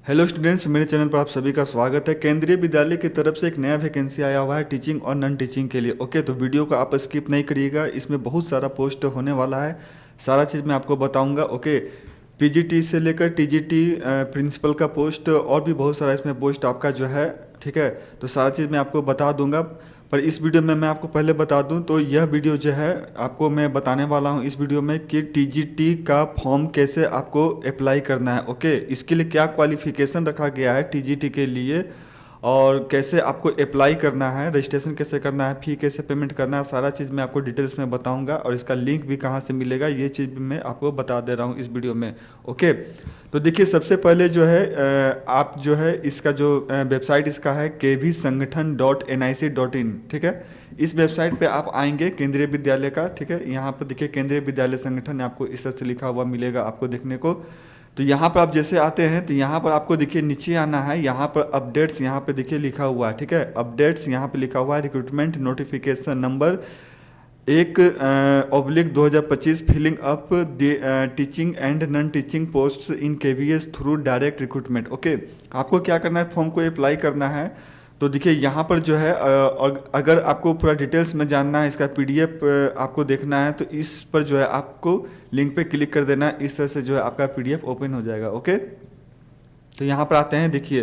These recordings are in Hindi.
हेलो स्टूडेंट्स, मेरे चैनल पर आप सभी का स्वागत है। केंद्रीय विद्यालय की तरफ से एक नया वैकेंसी आया हुआ है टीचिंग और नॉन टीचिंग के लिए। ओके, तो वीडियो को आप स्किप नहीं करिएगा, इसमें बहुत सारा पोस्ट होने वाला है। सारा चीज़ मैं आपको बताऊंगा। ओके, पीजीटी से लेकर टीजीटी प्रिंसिपल का पोस्ट और भी बहुत सारा इसमें पोस्ट आपका जो है, ठीक है। तो सारा चीज़ मैं आपको बता दूंगा, पर इस वीडियो में मैं आपको पहले बता दूं तो यह वीडियो जो है आपको मैं बताने वाला हूं इस वीडियो में कि टीजीटी का फॉर्म कैसे आपको अप्लाई करना है। ओके, इसके लिए क्या क्वालिफिकेशन रखा गया है टीजीटी के लिए और कैसे आपको अप्लाई करना है, रजिस्ट्रेशन कैसे करना है, फ़ी कैसे पेमेंट करना है, सारा चीज़ मैं आपको डिटेल्स में बताऊंगा और इसका लिंक भी कहाँ से मिलेगा ये चीज़ भी मैं आपको बता दे रहा हूँ इस वीडियो में। ओके, तो देखिए सबसे पहले जो है आप जो है इसका जो वेबसाइट इसका है kvsangathan.nic.in, ठीक है। इस वेबसाइट पे आप आएंगे केंद्रीय विद्यालय का, ठीक है। यहाँ पर देखिए केंद्रीय विद्यालय संगठन आपको इस तरह से लिखा हुआ मिलेगा आपको देखने को। तो यहाँ पर आप जैसे आते हैं तो यहाँ पर आपको देखिए नीचे आना है, यहाँ पर अपडेट्स यहाँ पे देखिए लिखा हुआ है, ठीक है। अपडेट्स यहाँ पे लिखा हुआ है recruitment notification number 1/2025 filling up teaching and non teaching posts in KVS through direct recruitment. Okay, आपको क्या करना है, फॉर्म को अप्लाई करना है। तो देखिए यहाँ पर जो है और अगर आपको पूरा डिटेल्स में जानना है, इसका पीडीएफ आपको देखना है तो इस पर जो है आपको लिंक पे क्लिक कर देना है। इस तरह से जो है आपका पीडीएफ ओपन हो जाएगा। ओके, तो यहाँ पर आते हैं, देखिए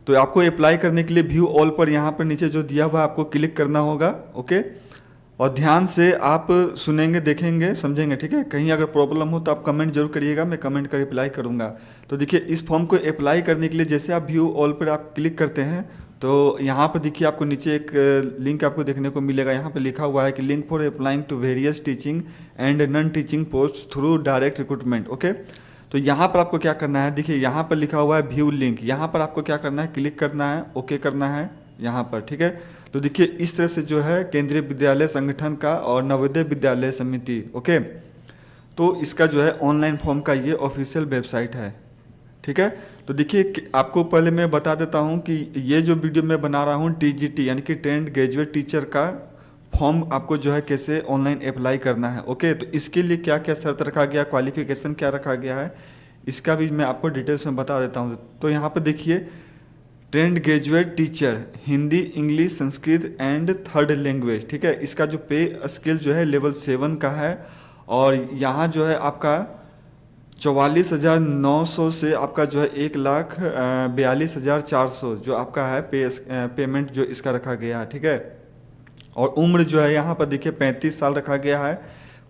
तो आपको अप्लाई करने के लिए व्यू ऑल पर यहाँ पर नीचे जो दिया हुआ है आपको क्लिक करना होगा। ओके, और ध्यान से आप सुनेंगे, देखेंगे, समझेंगे, ठीक है। कहीं अगर प्रॉब्लम हो तो आप कमेंट जरूर करिएगा, मैं कमेंट कर रिप्लाई करूँगा। तो देखिए इस फॉर्म को अप्लाई करने के लिए जैसे आप व्यू ऑल पर आप क्लिक करते हैं तो यहाँ पर देखिए आपको नीचे एक लिंक आपको देखने को मिलेगा। यहाँ पे लिखा हुआ है कि link for applying to various teaching and non teaching post through direct recruitment. Okay, तो यहाँ पर आपको क्या करना है, देखिए यहाँ पर लिखा हुआ है व्यू लिंक, यहाँ पर आपको क्या करना है, क्लिक करना है, ओके करना है यहाँ पर, ठीक है। तो देखिए इस तरह से जो है केंद्रीय विद्यालय संगठन का और नवोदय विद्यालय समिति, ओके, तो इसका जो है ऑनलाइन फॉर्म का ये ऑफिशियल वेबसाइट है, ठीक है। तो देखिए आपको पहले मैं बता देता हूँ कि ये जो वीडियो मैं बना रहा हूँ टीजीटी यानी कि ट्रेंड ग्रेजुएट टीचर का फॉर्म आपको जो है कैसे ऑनलाइन अप्लाई करना है। ओके, तो इसके लिए क्या क्या शर्त रखा गया, क्वालिफिकेशन क्या रखा गया है, इसका भी मैं आपको डिटेल्स में बता देता हूँ। तो यहाँ पर देखिए trained graduate teacher Hindi, English, Sanskrit and third language, ठीक है। इसका जो पे स्केल जो है लेवल 7 का है और यहाँ जो है आपका 44,900 से आपका जो है 1,42,400 जो आपका है पेमेंट जो इसका रखा गया है, ठीक है। और उम्र जो है यहाँ पर देखिए 35 साल रखा गया है।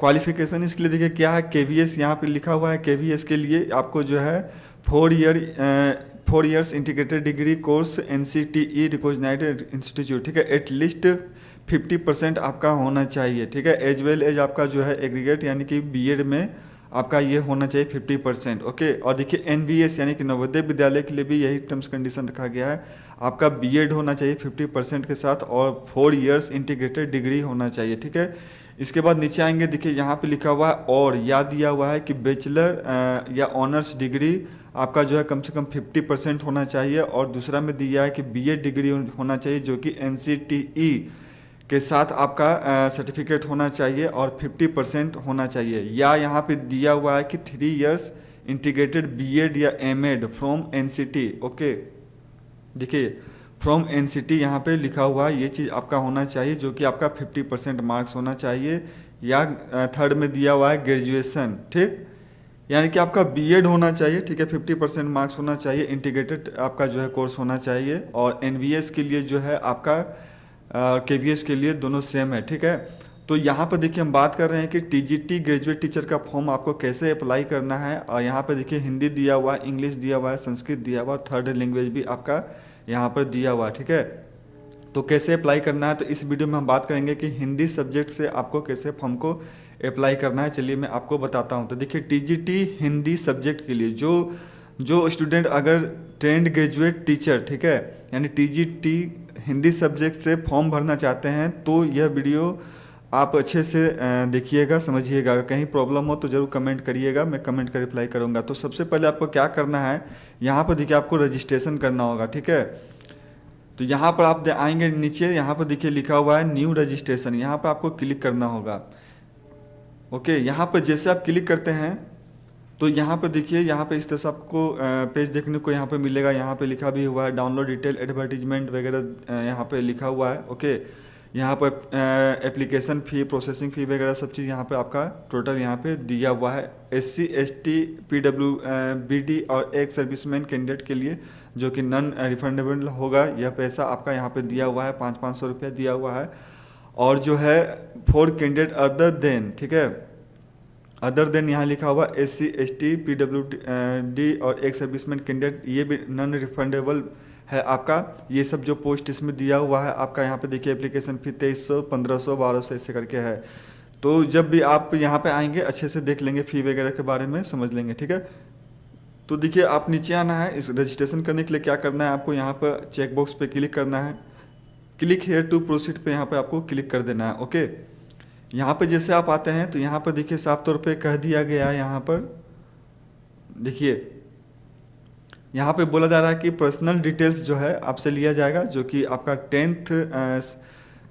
क्वालिफिकेशन इसके लिए देखिए क्या है, केवीएस यहाँ पे लिखा हुआ है। केवीएस के लिए आपको जो है 4 years integrated degree course NCTE recognised institute, ठीक है। एटलीस्ट 50% आपका होना चाहिए, ठीक है। एज वेल एज आपका जो है एग्रीगेट यानी कि बीएड में आपका ये होना चाहिए 50%। ओके, और देखिए NVS यानी कि नवोदय विद्यालय के लिए भी यही टर्म्स कंडीशन रखा गया है, आपका बीएड होना चाहिए 50% के साथ और 4 इयर्स इंटीग्रेटेड डिग्री होना चाहिए, ठीक है। इसके बाद नीचे आएंगे, देखिए यहाँ पे लिखा हुआ है और याद दिया हुआ है कि बैचलर या ऑनर्स डिग्री आपका जो है कम से कम 50% होना चाहिए और दूसरा में दिया है कि बीएड डिग्री होना चाहिए जो कि NCTE के साथ आपका सर्टिफिकेट होना चाहिए और 50% होना चाहिए। या यहाँ पे दिया हुआ है कि 3 इयर्स इंटीग्रेटेड बीएड या एमएड फ्रॉम NCT। ओके, देखिए फ्रॉम NCT यहाँ पे लिखा हुआ है, ये चीज़ आपका होना चाहिए जो कि आपका 50% मार्क्स होना चाहिए। या थर्ड में दिया हुआ है ग्रेजुएशन, ठीक, यानी कि आपका बीएड होना चाहिए, ठीक है, 50% मार्क्स होना चाहिए, इंटीग्रेटेड आपका जो है कोर्स होना चाहिए। और NVS के लिए जो है आपका KVS के लिए दोनों सेम है, ठीक है। तो यहाँ पर देखिए हम बात कर रहे हैं कि टीजीटी ग्रेजुएट टीचर का फॉर्म आपको कैसे अप्लाई करना है। और यहाँ पर देखिए हिंदी दिया हुआ है, इंग्लिश दिया हुआ है, संस्कृत दिया हुआ है, थर्ड लैंग्वेज भी आपका यहाँ पर दिया हुआ है, ठीक है। तो कैसे अप्लाई करना है, तो इस वीडियो में हम बात करेंगे कि हिंदी सब्जेक्ट से आपको कैसे फॉर्म को अप्लाई करना है। चलिए मैं आपको बताता हूँ। तो देखिए टीजीटी हिंदी सब्जेक्ट के लिए जो स्टूडेंट अगर ट्रेंड ग्रेजुएट टीचर, ठीक है, यानी टीजीटी हिंदी सब्जेक्ट से फॉर्म भरना चाहते हैं तो यह वीडियो आप अच्छे से देखिएगा, समझिएगा। अगर कहीं प्रॉब्लम हो तो ज़रूर कमेंट करिएगा, मैं कमेंट कर रिप्लाई करूँगा। तो सबसे पहले आपको क्या करना है, यहाँ पर देखिए आपको रजिस्ट्रेशन करना होगा, ठीक है। तो यहाँ पर आप आएंगे नीचे, यहाँ पर देखिए लिखा हुआ है न्यू रजिस्ट्रेशन, यहाँ पर आपको क्लिक करना होगा। ओके, यहाँ पर जैसे आप क्लिक करते हैं तो यहाँ पर देखिए, यहाँ पे इस तरह से आपको पेज देखने को यहाँ पे मिलेगा। यहाँ पे लिखा भी हुआ है डाउनलोड डिटेल एडवर्टीजमेंट वगैरह, यहाँ पे लिखा हुआ है। ओके, यहाँ पर एप्लीकेशन फ़ी, प्रोसेसिंग फ़ी वगैरह सब चीज़ यहाँ पे आपका टोटल यहाँ पे दिया हुआ है। SC ST PWBD और एक सर्विसमैन कैंडिडेट के लिए जो कि नॉन रिफंडेबल होगा, यह पैसा आपका यहाँ पे दिया हुआ है, 500 रुपया दिया हुआ है। और जो है फॉर कैंडिडेट अदर देन, ठीक है, अदर देन यहाँ लिखा हुआ SC ST PWD और एक सर्विसमैन कैंडिडेट, ये भी नॉन रिफंडेबल है आपका। ये सब जो पोस्ट इसमें दिया हुआ है आपका, यहाँ पे देखिए एप्लीकेशन फी 2300, 1500, 1200 ऐसे करके है। तो जब भी आप यहाँ पे आएंगे अच्छे से देख लेंगे, फ़ी वगैरह के बारे में समझ लेंगे, ठीक है। तो देखिए, आप नीचे आना है, इस रजिस्ट्रेशन करने के लिए क्या करना है आपको, यहाँ पर चेक बॉक्स पे क्लिक करना है, क्लिक हेयर टू प्रोसीड पे यहाँ पर आपको क्लिक कर देना है। ओके, यहाँ पे जैसे आप आते हैं तो यहाँ पर देखिए साफ तौर पे कह दिया गया है, यहाँ पर देखिए यहाँ पे बोला जा रहा है कि पर्सनल डिटेल्स जो है आपसे लिया जाएगा, जो कि आपका 10th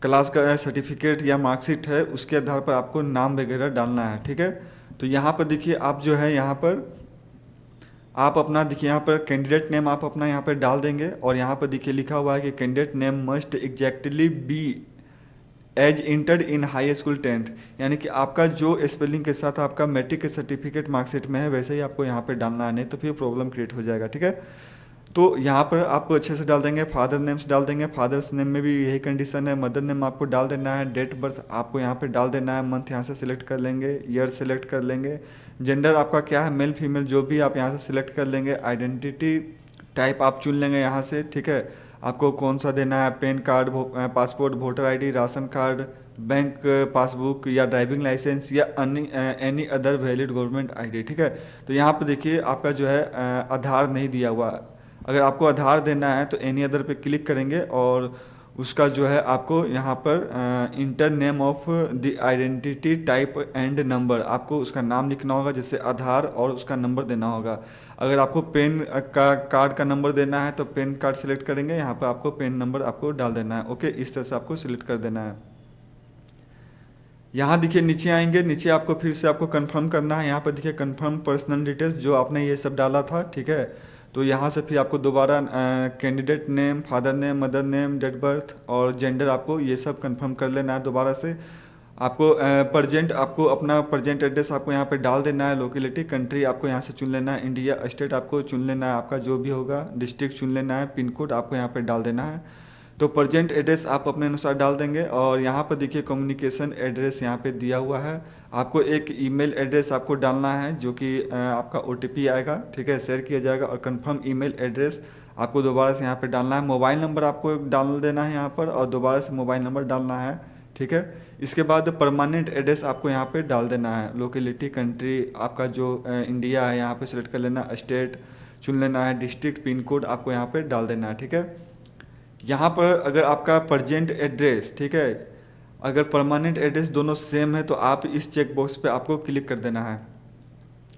क्लास का सर्टिफिकेट या मार्कशीट है, उसके आधार पर आपको नाम वगैरह डालना है, ठीक है। तो यहाँ पर देखिए आप जो है यहाँ पर आप अपना देखिए यहाँ पर कैंडिडेट नेम आप अपना यहाँ पर डाल देंगे। और यहाँ पर देखिए लिखा हुआ है कि candidate name must exactly be as entered in high school 10th, यानी कि आपका जो स्पेलिंग के साथ आपका मैट्रिक के सर्टिफिकेट मार्कशीट में है वैसे ही आपको यहाँ पे डालना है, नहीं तो फिर प्रॉब्लम क्रिएट हो जाएगा, ठीक है। तो यहाँ पर आप अच्छे से डाल देंगे, फादर नेम्स डाल देंगे, फादर्स नेम में भी यही कंडीशन है, मदर नेम आपको डाल देना है, डेट बर्थ आपको यहाँ पे डाल देना है, मंथ यहाँ से सिलेक्ट कर लेंगे, ईयर सेलेक्ट कर लेंगे, जेंडर आपका क्या है मेल फीमेल जो भी आप यहाँ से सिलेक्ट कर लेंगे, आइडेंटिटी टाइप आप चुन लेंगे यहाँ से, ठीक है। आपको कौन सा देना है, pan card, passport, voter ID, ration card, bank passbook या ड्राइविंग लाइसेंस या any other valid government ID, ठीक है। तो यहाँ पे देखिए आपका जो है आधार नहीं दिया हुआ। अगर आपको आधार देना है तो एनी अदर पे क्लिक करेंगे और उसका जो है आपको यहाँ पर inter name of the identity type and number, आपको उसका नाम लिखना होगा जैसे आधार, और उसका नंबर देना होगा। अगर आपको पेन का कार्ड का नंबर देना है तो पेन कार्ड सेलेक्ट करेंगे, यहाँ पर आपको पेन नंबर आपको डाल देना है। ओके, इस तरह से आपको सिलेक्ट कर देना है। यहाँ देखिए नीचे आएंगे, नीचे आपको फिर से आपको कंफर्म करना है। यहाँ पर देखिए कंफर्म पर्सनल डिटेल्स जो आपने ये सब डाला था, ठीक है। तो यहाँ से फिर आपको दोबारा candidate name, father name, mother name, date birth और जेंडर आपको ये सब कंफर्म कर लेना है दोबारा से। आपको प्रजेंट आपको अपना प्रजेंट एड्रेस आपको यहाँ पे डाल देना है, लोकेलिटी, कंट्री आपको यहाँ से चुन लेना है, इंडिया, स्टेट आपको चुन लेना है, आपका जो भी होगा, डिस्ट्रिक्ट चुन लेना है, पिन कोड आपको यहाँ पे डाल देना है। तो प्रजेंट एड्रेस आप अपने अनुसार डाल देंगे। और यहाँ पर देखिए कम्युनिकेशन एड्रेस यहाँ पे दिया हुआ है, आपको एक ईमेल एड्रेस आपको डालना है जो कि आपका OTP आएगा, ठीक है, शेयर किया जाएगा। और कंफर्म ईमेल एड्रेस आपको दोबारा से यहाँ पे डालना है, मोबाइल नंबर आपको डाल देना है यहाँ पर और दोबारा से मोबाइल नंबर डालना है, ठीक है। इसके बाद परमानेंट एड्रेस आपको यहाँ पे डाल देना है, लोकेलिटी, कंट्री आपका जो इंडिया है यहाँ पे सिलेक्ट कर लेना, स्टेट चुन लेना है, डिस्ट्रिक्ट, पिन कोड आपको यहाँ पे डाल देना है, ठीक है। यहाँ पर अगर आपका प्रजेंट एड्रेस, ठीक है, अगर परमानेंट एड्रेस दोनों सेम है तो आप इस चेक बॉक्स पे आपको क्लिक कर देना है,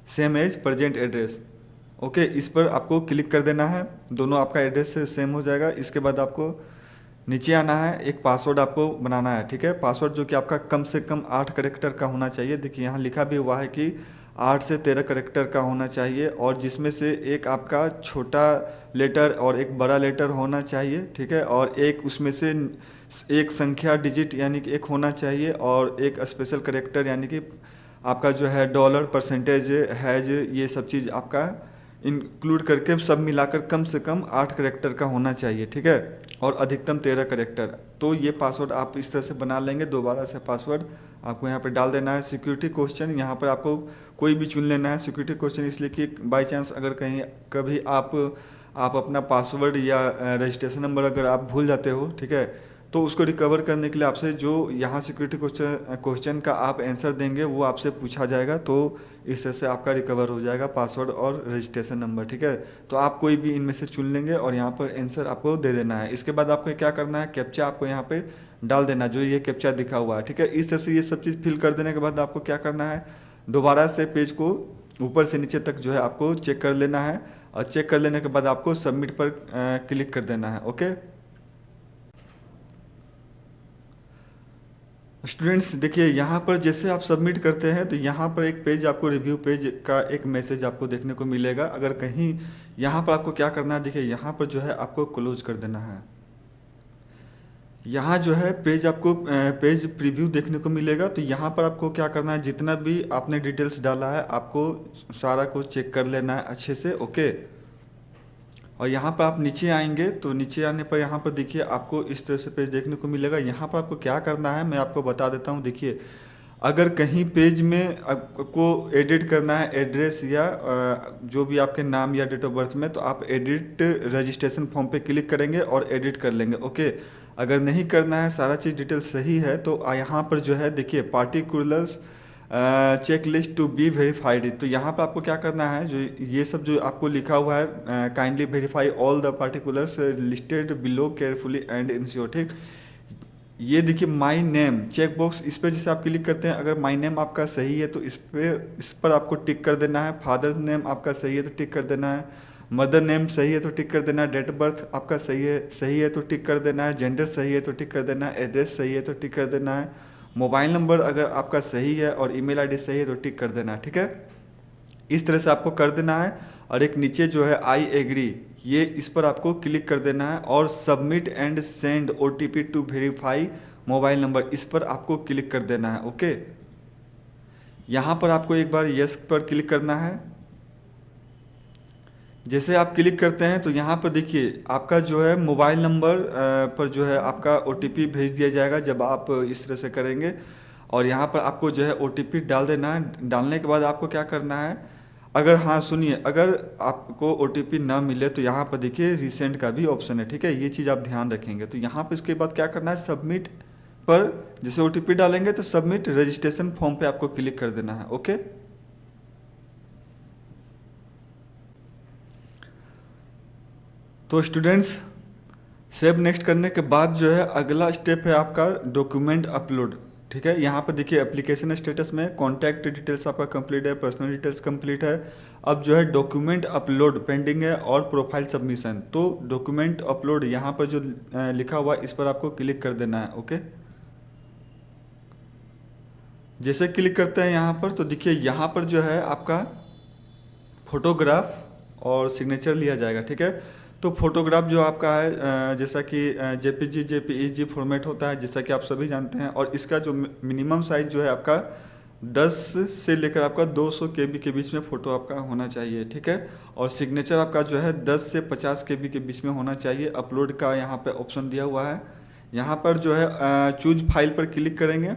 same as present address. Okay, इस पर आपको क्लिक कर देना है, दोनों आपका एड्रेस से सेम हो जाएगा। इसके बाद आपको नीचे आना है, एक पासवर्ड आपको बनाना है, ठीक है। पासवर्ड जो कि आपका कम से कम 8 कैरेक्टर का होना चाहिए। देखिए यहाँ लिखा भी हुआ है कि 8 से 13 कैरेक्टर का होना चाहिए, और जिसमें से एक आपका छोटा लेटर और एक बड़ा लेटर होना चाहिए, ठीक है। और एक उसमें से एक संख्या डिजिट यानी कि एक होना चाहिए, और एक स्पेशल कैरेक्टर यानी कि आपका जो है डॉलर, परसेंटेज, हैज, ये सब चीज़ आपका इंक्लूड करके सब मिलाकर कम से कम 8 कैरेक्टर का होना चाहिए, ठीक है। और अधिकतम 13 कैरेक्टर। तो ये पासवर्ड आप इस तरह से बना लेंगे, दोबारा से पासवर्ड आपको यहाँ पे डाल देना है। सिक्योरिटी क्वेश्चन यहाँ पर आपको कोई भी चुन लेना है। सिक्योरिटी क्वेश्चन इसलिए कि बाई चांस अगर कहीं कभी आप अपना पासवर्ड या रजिस्ट्रेशन नंबर अगर आप भूल जाते हो, ठीक है, तो उसको रिकवर करने के लिए आपसे जो यहाँ सिक्योरिटी क्वेश्चन का आप आंसर देंगे वो आपसे पूछा जाएगा। तो इस तरह से आपका रिकवर हो जाएगा पासवर्ड और रजिस्ट्रेशन नंबर, ठीक है। तो आप कोई भी इनमें से चुन लेंगे और यहाँ पर आंसर आपको दे देना है। इसके बाद आपको क्या करना है, कैप्चा आपको यहाँ पे डाल देना, जो ये कैप्चा दिखा हुआ है, ठीक है। इस तरह से ये सब चीज़ फिल कर देने के बाद आपको क्या करना है, दोबारा से पेज को ऊपर से नीचे तक जो है आपको चेक कर लेना है, और चेक कर लेने के बाद आपको सबमिट पर क्लिक कर देना है। ओके, स्टूडेंट्स देखिए यहाँ पर जैसे आप सबमिट करते हैं तो यहाँ पर एक पेज आपको रिव्यू पेज का एक मैसेज आपको देखने को मिलेगा। अगर कहीं यहाँ पर आपको क्या करना है, देखिए यहाँ पर जो है आपको क्लोज कर देना है। यहाँ जो है पेज आपको पेज प्रीव्यू देखने को मिलेगा। तो यहाँ पर आपको क्या करना है, जितना भी आपने डिटेल्स डाला है आपको सारा कुछ चेक कर लेना है अच्छे से, ओके। और यहाँ पर आप नीचे आएंगे तो नीचे आने पर यहाँ पर देखिए आपको इस तरह से पेज देखने को मिलेगा। यहाँ पर आपको क्या करना है मैं आपको बता देता हूँ। देखिए अगर कहीं पेज में आपको एडिट करना है एड्रेस या जो भी आपके नाम या डेट ऑफ बर्थ में, तो आप एडिट रजिस्ट्रेशन फॉर्म पे क्लिक करेंगे और एडिट कर लेंगे, ओके। अगर नहीं करना है, सारा चीज़ डिटेल सही है, तो यहाँ पर जो है देखिए particulars check list to be verified, तो यहाँ पर आपको क्या करना है, जो ये सब जो आपको लिखा हुआ है kindly verify all the particulars listed below carefully and ensure, ठीक। ये देखिए माई नेम चेक बॉक्स, इस पर जैसे आप क्लिक करते हैं, अगर माई नेम आपका सही है तो इस पर आपको टिक कर देना है। फादर नेम आपका सही है तो टिक कर देना है। मदर नेम सही है तो टिक कर देना है। डेट ऑफ बर्थ आपका सही है तो टिक कर देना है। जेंडर सही है तो टिक कर देना है। एड्रेस सही है तो टिक कर देना है। मोबाइल नंबर अगर आपका सही है और ईमेल आईडी सही है तो टिक कर देना है, ठीक है। इस तरह से आपको कर देना है। और एक नीचे जो है आई एग्री, ये इस पर आपको क्लिक कर देना है। और submit and send OTP to verify mobile number, इस पर आपको क्लिक कर देना है, ओके। यहाँ पर आपको एक बार यस पर क्लिक करना है। जैसे आप क्लिक करते हैं तो यहाँ पर देखिए आपका जो है मोबाइल नंबर पर जो है आपका OTP भेज दिया जाएगा जब आप इस तरह से करेंगे। और यहाँ पर आपको जो है OTP डाल देना है। डालने के बाद आपको क्या करना है, अगर हाँ सुनिए, अगर आपको OTP ना मिले तो यहाँ पर देखिए रिसेंट का भी ऑप्शन है, ठीक है। ये चीज़ आप ध्यान रखेंगे। तो यहाँ पर इसके बाद क्या करना है, सबमिट पर जैसे OTP डालेंगे तो सबमिट रजिस्ट्रेशन फॉर्म पे आपको क्लिक कर देना है, ओके। तो स्टूडेंट्स सेव नेक्स्ट करने के बाद जो है अगला स्टेप है आपका डॉक्यूमेंट अपलोड, ठीक है। यहाँ पर देखिए एप्लीकेशन स्टेटस में कॉन्टैक्ट डिटेल्स आपका कंप्लीट है, पर्सनल डिटेल्स कंप्लीट है। अब जो है डॉक्यूमेंट अपलोड पेंडिंग है और प्रोफाइल सबमिशन। तो डॉक्यूमेंट अपलोड यहाँ पर जो लिखा हुआ है इस पर आपको क्लिक कर देना है, ओके। जैसे क्लिक करते हैं यहाँ पर तो देखिए यहाँ पर जो है आपका फोटोग्राफ और सिग्नेचर लिया जाएगा, ठीक है। तो फोटोग्राफ जो आपका है जैसा कि JPG JPEG फॉर्मेट होता है, जैसा कि आप सभी जानते हैं। और इसका जो मिनिमम साइज जो है आपका 10 से लेकर आपका 200 KB के बीच में फ़ोटो आपका होना चाहिए, ठीक है। और सिग्नेचर आपका जो है 10 से 50 KB के बीच में होना चाहिए। अपलोड का यहाँ पे ऑप्शन दिया हुआ है। यहाँ पर जो है चूज फाइल पर क्लिक करेंगे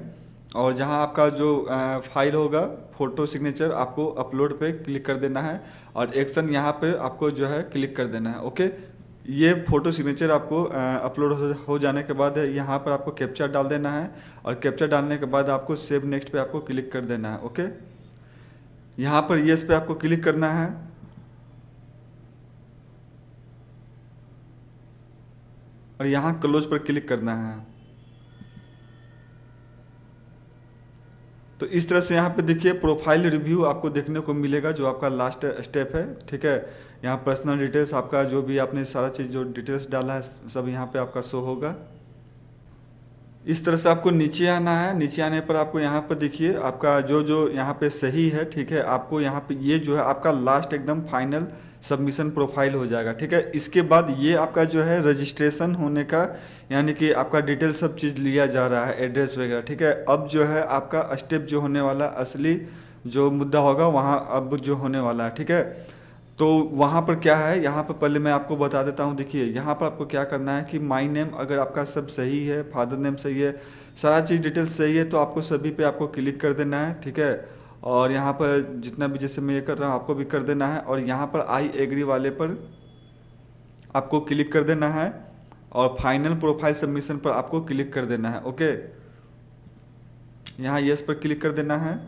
और जहाँ आपका जो फाइल होगा फ़ोटो सिग्नेचर आपको अपलोड पे क्लिक कर देना है। और एक्शन यहाँ पे आपको जो है क्लिक कर देना है, ओके। ये फ़ोटो सिग्नेचर आपको अपलोड हो जाने के बाद यहाँ पर आपको कैप्चा डाल देना है। और कैप्चा डालने के बाद आपको सेव नेक्स्ट पे आपको क्लिक कर देना है, ओके। यहाँ पर येस पे आपको क्लिक करना है। और यहाँ क्लोज पर क्लिक करना है। तो इस तरह से यहाँ पे देखिए प्रोफाइल रिव्यू आपको देखने को मिलेगा जो आपका लास्ट स्टेप है, ठीक है। यहाँ पर्सनल डिटेल्स आपका जो भी आपने सारा चीज़ जो डिटेल्स डाला है सब यहाँ पे आपका शो होगा। इस तरह से आपको नीचे आना है। नीचे आने पर आपको यहाँ पर देखिए आपका जो जो यहाँ पे सही है, ठीक है। आपको यहाँ पे ये जो है आपका लास्ट एकदम फाइनल सबमिशन प्रोफाइल हो जाएगा, ठीक है। इसके बाद ये आपका जो है रजिस्ट्रेशन होने का यानी कि आपका डिटेल सब चीज़ लिया जा रहा है, एड्रेस वगैरह, ठीक है। अब जो है आपका स्टेप जो होने वाला असली जो मुद्दा होगा वहाँ अब जो होने वाला है, ठीक है। तो वहाँ पर क्या है, यहाँ पर पहले मैं आपको बता देता हूँ। देखिए यहाँ पर आपको क्या करना है कि माई नेम अगर आपका सब सही है, फादर नेम सही है, सारा चीज़ डिटेल्स सही है, तो आपको सभी पे आपको क्लिक कर देना है, ठीक है। और यहाँ पर जितना भी जैसे मैं ये कर रहा हूँ आपको भी कर देना है। और यहाँ पर आई एग्री वाले पर आपको क्लिक कर देना है। और फाइनल प्रोफाइल सबमिशन पर आपको क्लिक कर देना है, ओके। यहाँ यस पर क्लिक कर देना है।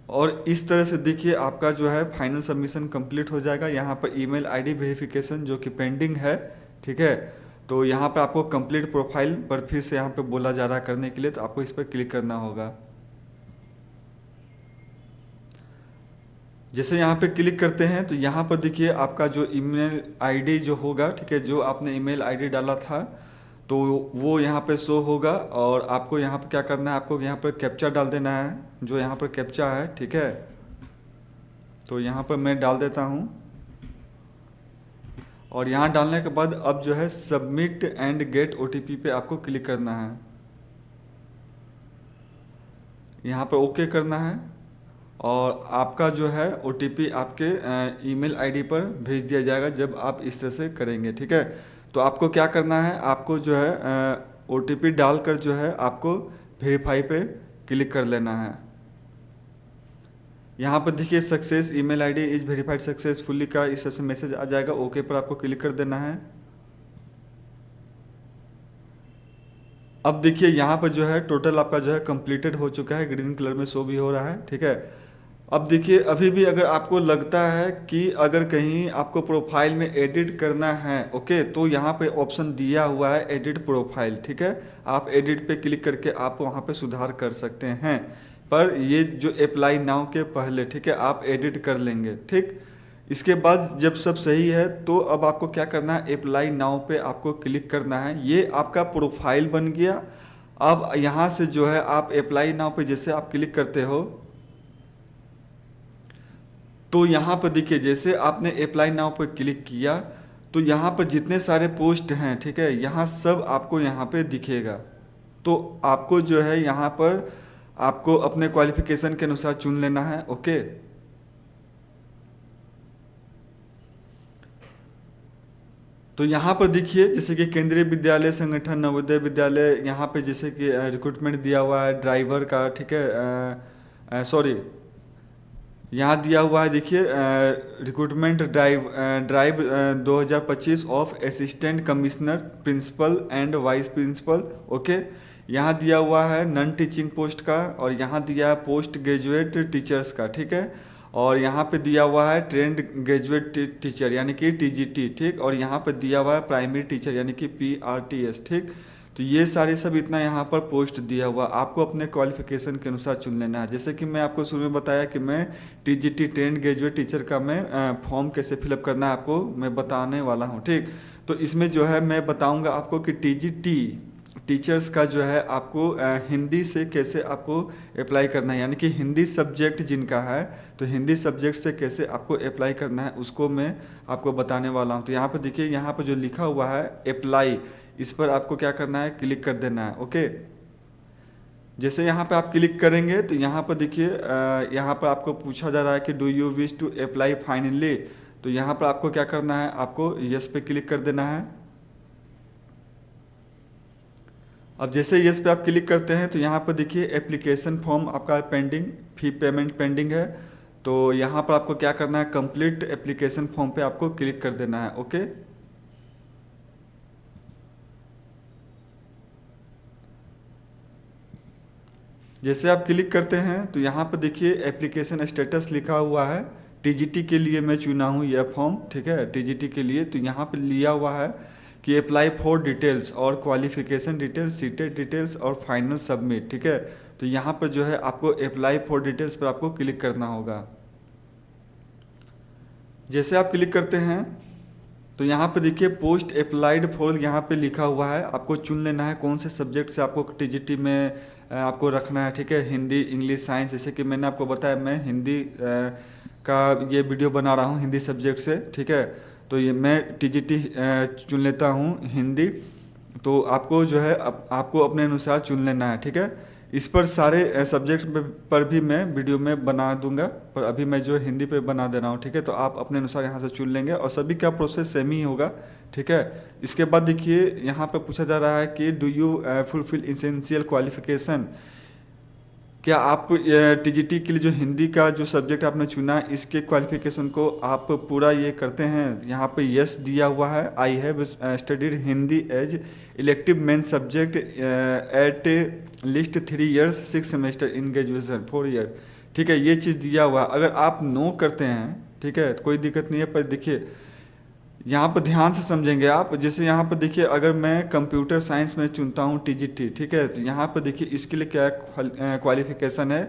और इस तरह से देखिए आपका जो है फाइनल सबमिशन कंप्लीट हो जाएगा। यहाँ पर ईमेल आईडी वेरिफिकेशन जो कि पेंडिंग है, ठीक है। तो यहाँ पर आपको कंप्लीट प्रोफाइल पर फिर से यहाँ पे बोला जा रहा है करने के लिए, तो आपको इस पर क्लिक करना होगा। जैसे यहाँ पे क्लिक करते हैं तो यहाँ पर देखिए आपका जो ईमेल आईडी जो होगा, ठीक है, जो आपने ईमेल आईडी डाला था, तो वो यहाँ पे शो होगा। और आपको यहाँ पे क्या करना है, आपको यहाँ पर कैप्चा डाल देना है, जो यहाँ पर कैप्चा है, ठीक है। तो यहाँ पर मैं डाल देता हूँ, और यहाँ डालने के बाद अब जो है सबमिट एंड गेट ओटीपी पे आपको क्लिक करना है। यहाँ पर ओके करना है, और आपका जो है ओटीपी आपके ईमेल आईडी पर भेज दिया जाएगा जब आप इस तरह से करेंगे, ठीक है। तो आपको क्या करना है, आपको जो है ओटीपी डालकर जो है आपको वेरीफाई पे क्लिक कर लेना है। यहाँ पर देखिए success email ID is verified successfully का इस तरह से मैसेज आ जाएगा। ओके पर आपको क्लिक कर देना है। अब देखिए यहाँ पर जो है टोटल आपका जो है कंप्लीटेड हो चुका है, ग्रीन कलर में शो भी हो रहा है, ठीक है। अब देखिए अभी भी अगर आपको लगता है कि अगर कहीं आपको प्रोफाइल में एडिट करना है, ओके, तो यहाँ पे ऑप्शन दिया हुआ है एडिट प्रोफाइल, ठीक है। आप एडिट पे क्लिक करके आप वहाँ पे सुधार कर सकते हैं, पर ये जो अप्लाई नाउ के पहले, ठीक है, आप एडिट कर लेंगे, ठीक। इसके बाद जब सब सही है तो अब आपको क्या करना है, अप्लाई नाउ पे आपको क्लिक करना है। ये आपका प्रोफाइल बन गया। अब यहाँ से जो है आप अप्लाई नाउ पे जैसे आप क्लिक करते हो तो यहाँ पर देखिए जैसे आपने अप्लाई नाउ पर क्लिक किया तो यहाँ पर जितने सारे पोस्ट हैं, ठीक है, यहाँ सब आपको यहाँ पे दिखेगा। तो आपको जो है यहाँ पर आपको अपने क्वालिफिकेशन के अनुसार चुन लेना है, ओके। तो यहाँ पर देखिए जैसे कि केंद्रीय विद्यालय संगठन नवोदय विद्यालय, यहाँ पे जैसे कि रिक्रूटमेंट दिया हुआ है ड्राइवर का, ठीक है, सॉरी यहाँ दिया हुआ है देखिए recruitment drive 2025 of assistant commissioner principal and vice principal, okay. यहाँ दिया हुआ है नॉन टीचिंग पोस्ट का, और यहाँ दिया है पोस्ट ग्रेजुएट टीचर्स का, ठीक है। और यहाँ पे दिया हुआ है ट्रेंड ग्रेजुएट टीचर यानी कि टीजीटी, ठीक। और यहाँ पे दिया हुआ है प्राइमरी टीचर यानी कि पीआरटीएस, ठीक। तो ये सारे सब इतना यहाँ पर पोस्ट दिया हुआ, आपको अपने क्वालिफिकेशन के अनुसार चुन लेना है। जैसे कि मैं आपको शुरू में बताया कि मैं टीजीटी ट्रेंड ग्रेजुएट टीचर का मैं फॉर्म कैसे फिलअप करना है आपको मैं बताने वाला हूँ, ठीक। तो इसमें जो है मैं बताऊँगा आपको कि टीजीटी टीचर्स का जो है आपको हिंदी से कैसे आपको अप्लाई करना है, यानी कि हिंदी सब्जेक्ट जिनका है तो हिंदी सब्जेक्ट से कैसे आपको अप्लाई करना है उसको मैं आपको बताने वाला हूँ। तो यहाँ पर देखिए यहाँ पर जो लिखा हुआ है अप्लाई, इस पर आपको क्या करना है, क्लिक कर देना है, ओके। जैसे यहाँ पे आप क्लिक करेंगे तो यहाँ पर देखिए यहाँ पर आपको पूछा जा रहा है कि do you wish to apply finally, तो यहाँ पर आपको क्या करना है, आपको यस पे क्लिक कर देना है। अब जैसे यस पे आप क्लिक करते हैं तो यहाँ पर देखिए एप्लीकेशन फॉर्म आपका पेंडिंग, फी पेमेंट पेंडिंग है। तो यहाँ पर आपको क्या करना है, कंप्लीट एप्लीकेशन फॉर्म पे आपको क्लिक कर देना है, ओके। जैसे आप क्लिक करते हैं तो यहाँ पर देखिए एप्लीकेशन स्टेटस लिखा हुआ है, टीजीटी के लिए मैं चुना हूँ यह फॉर्म, ठीक है, टीजीटी के लिए। तो यहाँ पर लिया हुआ है कि अप्लाई फॉर डिटेल्स और क्वालिफिकेशन डिटेल्स, सीटेड डिटेल्स और फाइनल सबमिट, ठीक है। तो यहाँ पर जो है आपको अप्लाई फॉर डिटेल्स पर आपको क्लिक करना होगा। जैसे आप क्लिक करते हैं तो यहाँ पे देखिए पोस्ट अप्लाइड फॉर यहाँ पे लिखा हुआ है, आपको चुन लेना है कौन से सब्जेक्ट से आपको टीजीटी में आपको रखना है, ठीक है। हिंदी, इंग्लिश, साइंस, जैसे कि मैंने आपको बताया मैं हिंदी का ये वीडियो बना रहा हूँ हिंदी सब्जेक्ट से, ठीक है। तो ये मैं टीजीटी चुन लेता हूँ हिंदी। तो आपको जो है आपको अपने अनुसार चुन लेना है, ठीक है। इस पर सारे सब्जेक्ट पर भी मैं वीडियो में बना दूंगा, पर अभी मैं जो हिंदी पे बना दे रहा हूँ, ठीक है। तो आप अपने अनुसार यहाँ से चुन लेंगे और सभी का प्रोसेस सेम ही होगा, ठीक है। इसके बाद देखिए यहाँ पर पूछा जा रहा है कि do you fulfil essential qualification, क्या आप टीजीटी के लिए जो हिंदी का जो सब्जेक्ट आपने चुना इसके क्वालिफिकेशन को आप पूरा ये करते हैं। यहाँ पे यस दिया हुआ है, I have studied Hindi as elective main subject at least 3 years 6 semester in graduation 4 year, ठीक है, ये चीज़ दिया हुआ। अगर आप नो करते हैं, ठीक है, तो कोई दिक्कत नहीं है, पर देखिए यहाँ पर ध्यान से समझेंगे आप। जैसे यहाँ पर देखिए अगर मैं कंप्यूटर साइंस में चुनता हूँ टीजीटी, ठीक है, तो यहाँ पर देखिए इसके लिए क्या क्वालिफिकेशन है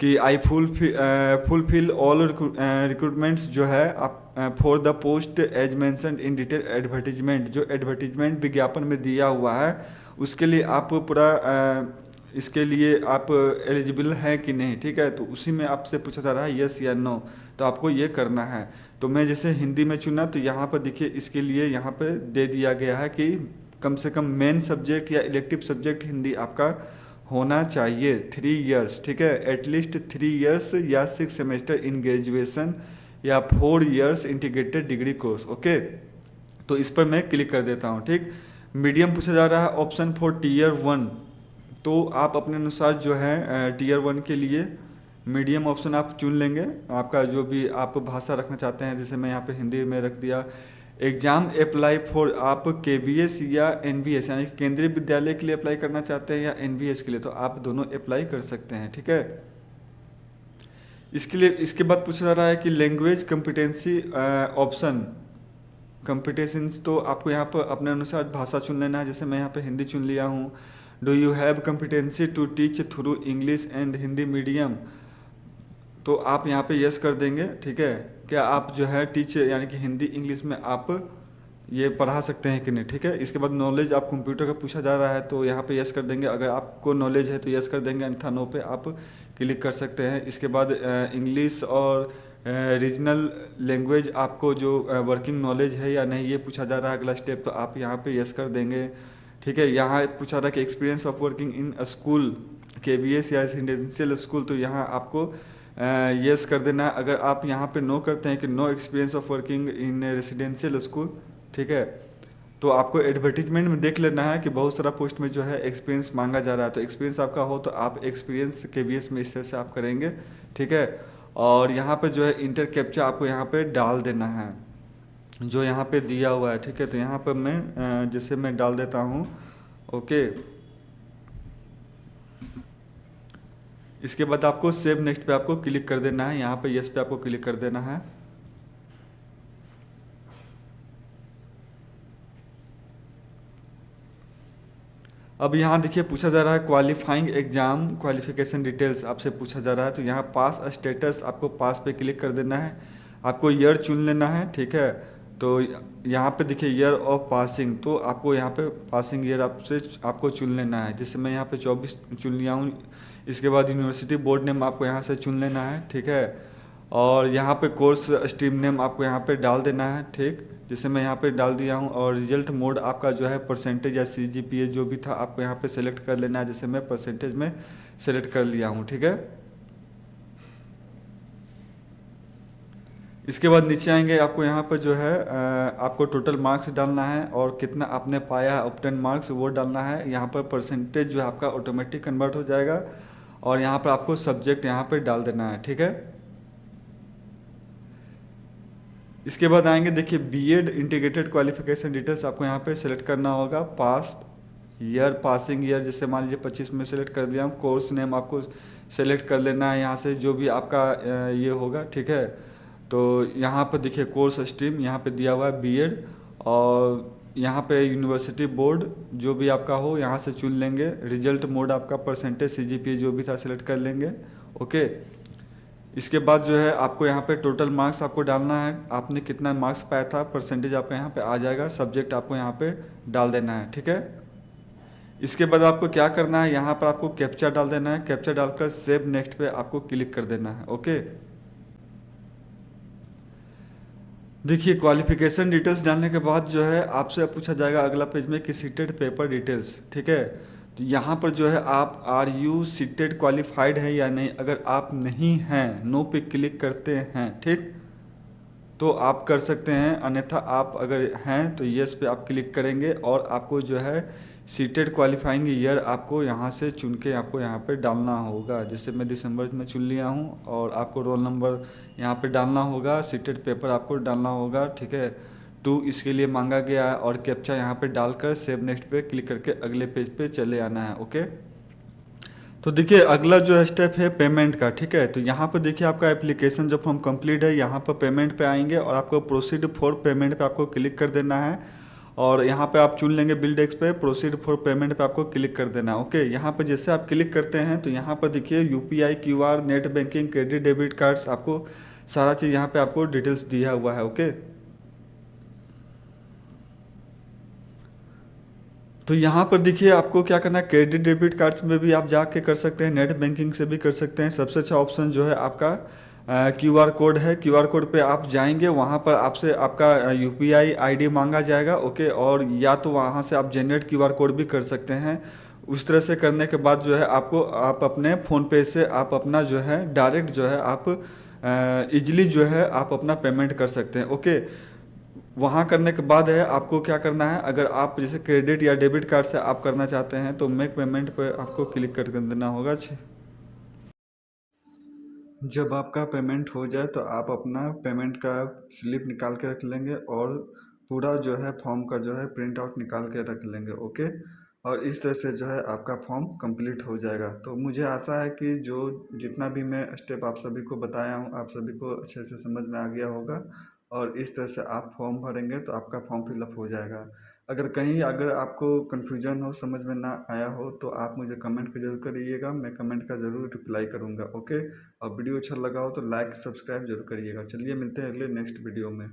कि आई फुलफिल ऑल रिक्रूटमेंट्स जो है आप for the post as mentioned in detail advertisement, जो एडवर्टीजमेंट विज्ञापन में दिया हुआ है उसके लिए आप पूरा इसके लिए आप एलिजिबल हैं कि नहीं, ठीक है। तो उसी में आपसे पूछा जा रहा है यस या नो, तो आपको ये करना है। तो मैं जैसे हिंदी में चुना तो यहाँ पर देखिए इसके लिए यहाँ पे दे दिया गया है कि कम से कम मेन सब्जेक्ट या इलेक्टिव सब्जेक्ट हिंदी आपका होना चाहिए 3 इयर्स, ठीक है। एटलीस्ट 3 इयर्स या 6 सेमेस्टर इन ग्रेजुएशन या 4 years integrated degree course, okay. तो इस पर मैं क्लिक कर देता हूँ, ठीक। मीडियम पूछा जा रहा है ऑप्शन फॉर टीयर 1, तो आप अपने अनुसार जो है टीयर 1 के लिए मीडियम ऑप्शन आप चुन लेंगे, आपका जो भी आप भाषा रखना चाहते हैं। जैसे मैं यहाँ पे हिंदी में रख दिया। एग्ज़ाम अप्लाई फॉर आप केबीएस या एनबीएस यानी केंद्रीय विद्यालय के लिए अप्लाई करना चाहते हैं या एनबीएस के लिए, तो आप दोनों अप्लाई कर सकते हैं, ठीक है। इसके लिए इसके बाद पूछा जा रहा है कि लैंग्वेज कम्पिटेंसी ऑप्शन कम्पिटेशंस, तो आपको यहाँ पर अपने अनुसार भाषा चुन लेना है। जैसे मैं यहाँ पे हिंदी चुन लिया हूँ। Do you have competency to teach through English and Hindi medium, तो आप यहाँ पे यस कर देंगे, ठीक है। क्या आप जो है टीच यानी कि हिंदी इंग्लिश में आप ये पढ़ा सकते हैं कि नहीं, ठीक है। इसके बाद नॉलेज आप कंप्यूटर का पूछा जा रहा है तो यहाँ पे यस कर देंगे, अगर आपको नॉलेज है तो यस कर देंगे, अन्यथा नो पे आप क्लिक कर सकते हैं। इसके बाद इंग्लिश और रीजनल लैंग्वेज आपको जो वर्किंग नॉलेज है या नहीं ये पूछा जा रहा है अगला स्टेप, तो आप यहाँ पे यस कर देंगे, ठीक है। यहाँ पूछा रहा है कि experience of working in school KBS या रेजिडेंशियल स्कूल, तो यहाँ आपको यस कर देना है। अगर आप यहाँ पे नो करते हैं कि no experience of working in residential school, ठीक है, तो आपको एडवर्टीजमेंट में देख लेना है कि बहुत सारा पोस्ट में जो है एक्सपीरियंस मांगा जा रहा है, तो एक्सपीरियंस आपका हो तो आप एक्सपीरियंस केबीएस में इस तरह से आप करेंगे, ठीक है। और यहाँ पे जो है इंटर कैप्चा आपको यहाँ पे डाल देना है जो यहाँ पे दिया हुआ है, ठीक है। तो यहाँ पर मैं जैसे मैं डाल देता हूँ, ओके। इसके बाद आपको सेव नेक्स्ट पे आपको क्लिक कर देना है, यहाँ पे यस पे आपको क्लिक कर देना है। अब यहाँ देखिए पूछा जा रहा है क्वालिफाइंग एग्जाम क्वालिफिकेशन डिटेल्स आपसे पूछा जा रहा है, तो यहाँ पास स्टेटस आपको पास पे क्लिक कर देना है, आपको ईयर चुन लेना है, ठीक है। तो यहाँ पे देखिए ईयर ऑफ पासिंग, तो आपको यहाँ पे पासिंग ईयर आपको चुन लेना है। जैसे मैं यहाँ पे 24 चुन लिया हूँ। इसके बाद यूनिवर्सिटी बोर्ड नेम आपको यहाँ से चुन लेना है, ठीक है। और यहाँ पे कोर्स स्ट्रीम नेम आपको यहाँ पे डाल देना है, ठीक। जैसे मैं यहाँ पे डाल दिया हूँ। और रिजल्ट मोड आपका जो है परसेंटेज या सीजीपीए जो भी था आपको यहाँ पे सेलेक्ट कर लेना है। जैसे मैं परसेंटेज में सेलेक्ट कर लिया हूँ, ठीक है। इसके बाद नीचे आएंगे, आपको यहाँ पर जो है आपको टोटल मार्क्स डालना है और कितना आपने पाया है ऑब्टेन मार्क्स वो डालना है। यहाँ पर परसेंटेज जो है आपका ऑटोमेटिक कन्वर्ट हो जाएगा और यहाँ पर आपको सब्जेक्ट यहाँ पर डाल देना है, ठीक है। इसके बाद आएंगे देखिए बीएड इंटीग्रेटेड क्वालिफिकेशन डिटेल्स आपको यहाँ पे सेलेक्ट करना होगा। पास ईयर पासिंग ईयर जैसे मान लीजिए 25 में सेलेक्ट कर दिया हूँ। कोर्स नेम आपको सेलेक्ट कर लेना है यहाँ से जो भी आपका ये होगा, ठीक है। तो यहाँ पर देखिए कोर्स स्ट्रीम यहाँ पे दिया हुआ है बीएड और यहाँ पे यूनिवर्सिटी बोर्ड जो भी आपका हो यहाँ से चुन लेंगे। रिजल्ट मोड आपका परसेंटेज सीजीपीए जो भी था सेलेक्ट कर लेंगे, ओके। इसके बाद जो है आपको यहाँ पे टोटल मार्क्स आपको डालना है, आपने कितना मार्क्स पाया था परसेंटेज आपका यहाँ पे आ जाएगा। सब्जेक्ट आपको यहाँ पे डाल देना है, ठीक है। इसके बाद आपको क्या करना है, यहाँ पर आपको कैप्चा डाल देना है। कैप्चा डालकर सेव नेक्स्ट पे आपको क्लिक कर देना है, ओके। देखिए क्वालिफिकेशन डिटेल्स डालने के बाद जो है आपसे पूछा जाएगा अगला पेज में कि सीटेड पेपर डिटेल्स, ठीक है। तो यहाँ पर जो है आप आर यू सीटेड क्वालिफाइड है या नहीं, अगर आप नहीं हैं नो पे क्लिक करते हैं, ठीक, तो आप कर सकते हैं। अन्यथा आप अगर हैं तो यस पे आप क्लिक करेंगे और आपको जो है सीटेड क्वालिफाइंग ईयर आपको यहाँ से चुन के आपको यहाँ पे डालना होगा। जैसे मैं दिसंबर में चुन लिया हूँ और आपको रोल नंबर यहाँ पे डालना होगा। सीटेड पेपर आपको डालना होगा, ठीक है। 2 इसके लिए मांगा गया है और कैप्चा यहाँ पे डालकर सेव नेक्स्ट पे क्लिक करके अगले पेज पे चले आना है, ओके। तो देखिए अगला जो स्टेप है पेमेंट का, ठीक है। तो यहाँ पर देखिए आपका एप्लीकेशन जो फॉर्म कंप्लीट है, यहाँ पर पेमेंट पे आएंगे और आपको प्रोसीड फॉर पेमेंट पे आपको क्लिक कर देना है। और यहाँ पे आप चुन लेंगे बिल डेस्क पे, प्रोसीड फॉर पेमेंट पे आपको क्लिक कर देना है। ओके, यहाँ पर जैसे आप क्लिक करते हैं तो यहाँ पर देखिए UPI, QR, net banking, credit debit cards, आपको सारा चीज़ यहाँ पे आपको डिटेल्स दिया हुआ है। ओके, तो यहाँ पर देखिए आपको क्या करना है, क्रेडिट डेबिट कार्ड्स में भी आप जाके कर सकते हैं, नेट बैंकिंग से भी कर सकते हैं। सबसे अच्छा ऑप्शन जो है आपका क्यूआर कोड है। क्यूआर कोड पे आप जाएंगे, वहाँ पर आपसे आपका यूपीआई आईडी मांगा जाएगा। ओके, और या तो वहाँ से आप जनरेट क्यूआर कोड भी कर सकते हैं। उस तरह से करने के बाद जो है आपको, आप अपने फ़ोन पे से आप अपना जो है डायरेक्ट जो है आप इजली जो है आप अपना पेमेंट कर सकते हैं। ओके, वहाँ करने के बाद है आपको क्या करना है, अगर आप जैसे क्रेडिट या डेबिट कार्ड से आप करना चाहते हैं तो मेक पेमेंट पर आपको क्लिक कर देना होगा। जब आपका पेमेंट हो जाए तो आप अपना पेमेंट का स्लिप निकाल के रख लेंगे और पूरा जो है फॉर्म का जो है प्रिंट आउट निकाल के रख लेंगे। ओके, और इस तरह से जो है आपका फॉर्म कंप्लीट हो जाएगा। तो मुझे आशा है कि जो जितना भी मैं स्टेप आप सभी को बताया हूँ, आप सभी को अच्छे से समझ में आ गया होगा, और इस तरह से आप फॉर्म भरेंगे तो आपका फॉर्म फिलअप हो जाएगा। अगर आपको कन्फ्यूजन हो, समझ में ना आया हो, तो आप मुझे कमेंट जरूर करिएगा, मैं कमेंट का ज़रूर रिप्लाई करूँगा। ओके, और वीडियो अच्छा लगा हो तो लाइक सब्सक्राइब जरूर करिएगा। चलिए मिलते हैं अगले नेक्स्ट वीडियो में।